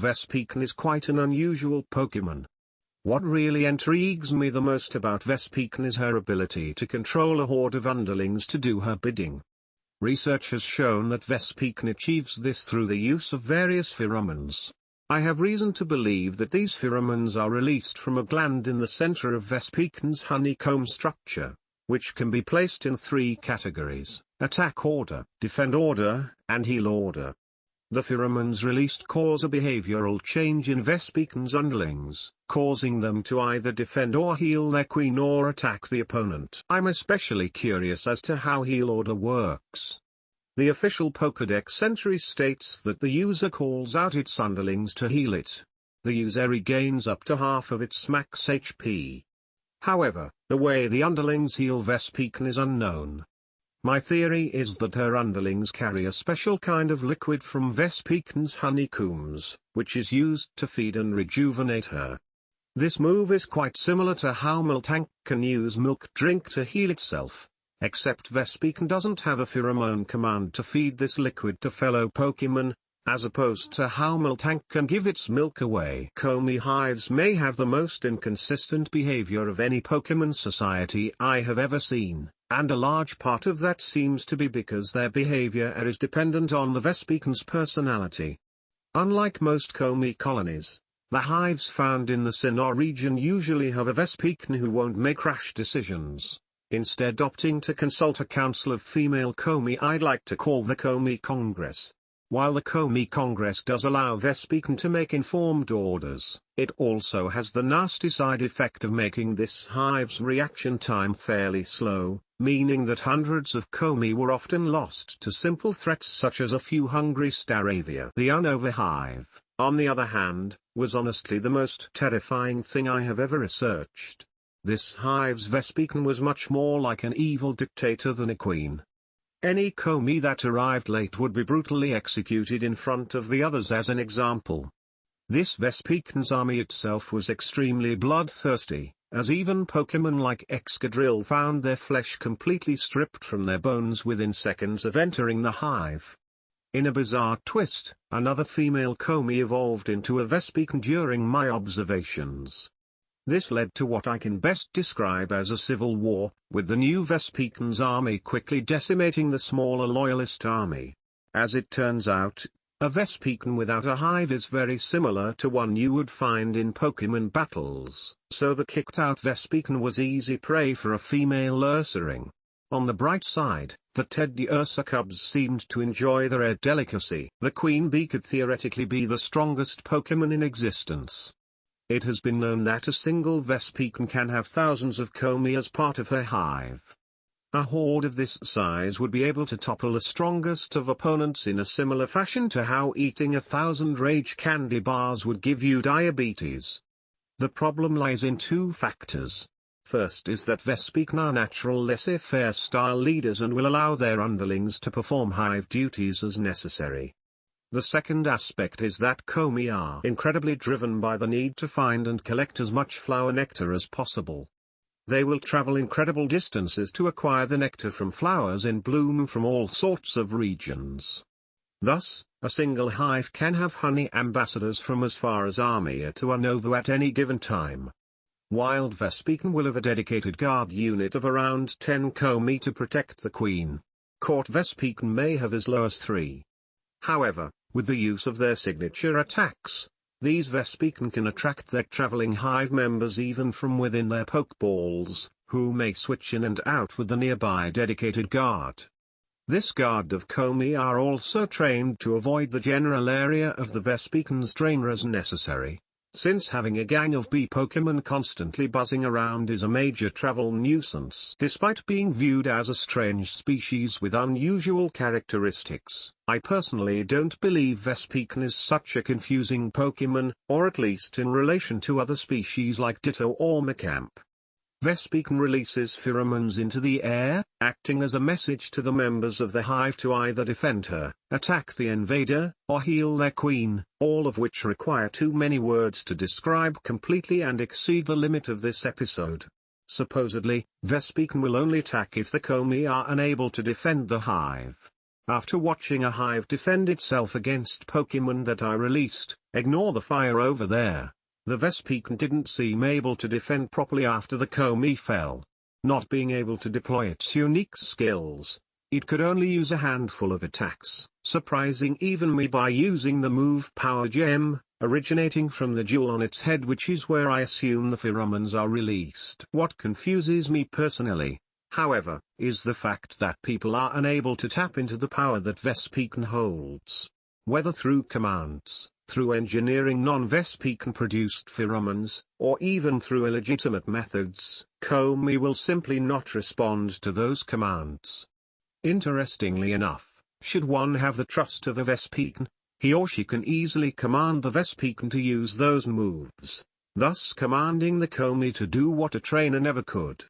Vespiquen is quite an unusual Pokémon. What really intrigues me the most about Vespiquen is her ability to control a horde of underlings to do her bidding. Research has shown that Vespiquen achieves this through the use of various pheromones. I have reason to believe that these pheromones are released from a gland in the center of Vespiquen's honeycomb structure, which can be placed in three categories: attack order, defend order, and heal order. The pheromones released cause a behavioral change in Vespiquen's underlings, causing them to either defend or heal their queen or attack the opponent. I'm especially curious as to how heal order works. The official Pokédex entry states that the user calls out its underlings to heal it. The user regains up to half of its max HP. However, the way the underlings heal Vespiquen is unknown. My theory is that her underlings carry a special kind of liquid from Vespiquen's honeycombs, which is used to feed and rejuvenate her. This move is quite similar to how Miltank can use milk drink to heal itself, except Vespiquen doesn't have a pheromone command to feed this liquid to fellow Pokémon, as opposed to how Miltank can give its milk away. Comey hives may have the most inconsistent behavior of any Pokémon society I have ever seen, and a large part of that seems to be because their behavior is dependent on the Vespiquen's personality. Unlike most Comey colonies, the hives found in the Sinnoh region usually have a Vespiquen who won't make rash decisions, instead opting to consult a council of female Comey I'd like to call the Comey Congress. While the Comey Congress does allow Vespiquen to make informed orders, it also has the nasty side effect of making this hive's reaction time fairly slow, meaning that hundreds of Comey were often lost to simple threats such as a few hungry Staravia. The Unova hive, on the other hand, was honestly the most terrifying thing I have ever researched. This hive's Vespiquen was much more like an evil dictator than a queen. Any Comey that arrived late would be brutally executed in front of the others as an example. This Vespiquen's army itself was extremely bloodthirsty, as even Pokémon like Excadrill found their flesh completely stripped from their bones within seconds of entering the hive. In a bizarre twist, another female Comey evolved into a Vespiquen during my observations. This led to what I can best describe as a civil war, with the new Vespiquen's army quickly decimating the smaller Loyalist army. As it turns out, a Vespiquen without a hive is very similar to one you would find in Pokémon battles, so the kicked-out Vespiquen was easy prey for a female Ursaring. On the bright side, the Teddy Ursa cubs seemed to enjoy the rare delicacy. The Queen Bee could theoretically be the strongest Pokémon in existence. It has been known that a single Vespiquen can have thousands of Comey as part of her hive. A horde of this size would be able to topple the strongest of opponents in a similar fashion to how eating 1,000 Rage candy bars would give you diabetes. The problem lies in two factors. First is that Vespiquen are natural laissez-faire style leaders and will allow their underlings to perform hive duties as necessary. The second aspect is that Comey are incredibly driven by the need to find and collect as much flower nectar as possible. They will travel incredible distances to acquire the nectar from flowers in bloom from all sorts of regions. Thus, a single hive can have honey ambassadors from as far as Armia to Unova at any given time. Wild Vespiquen will have a dedicated guard unit of around 10 Comey to protect the queen. Court Vespiquen may have as low as 3. However, with the use of their signature attacks, these Vespiquen can attract their traveling hive members even from within their Pokeballs, who may switch in and out with the nearby dedicated guard. This guard of Comey are also trained to avoid the general area of the Vespiquen's trainer as necessary, since having a gang of bee Pokémon constantly buzzing around is a major travel nuisance. Despite being viewed as a strange species with unusual characteristics, I personally don't believe Vespiquen is such a confusing Pokémon, or at least in relation to other species like Ditto or Macamp. Vespiquen releases pheromones into the air, acting as a message to the members of the hive to either defend her, attack the invader, or heal their queen, all of which require too many words to describe completely and exceed the limit of this episode. Supposedly, Vespiquen will only attack if the Comey are unable to defend the hive. After watching a hive defend itself against Pokemon that I released, ignore the fire over there. The Vespiquen didn't seem able to defend properly after the Komi fell. Not being able to deploy its unique skills, it could only use a handful of attacks, surprising even me by using the move Power Gem, originating from the jewel on its head, which is where I assume the pheromones are released. What confuses me personally, however, is the fact that people are unable to tap into the power that Vespiquen holds. Whether through commands, through engineering non-Vespiquen produced pheromones, or even through illegitimate methods, Komi will simply not respond to those commands. Interestingly enough, should one have the trust of a Vespiquen, he or she can easily command the Vespiquen to use those moves, thus commanding the Komi to do what a trainer never could.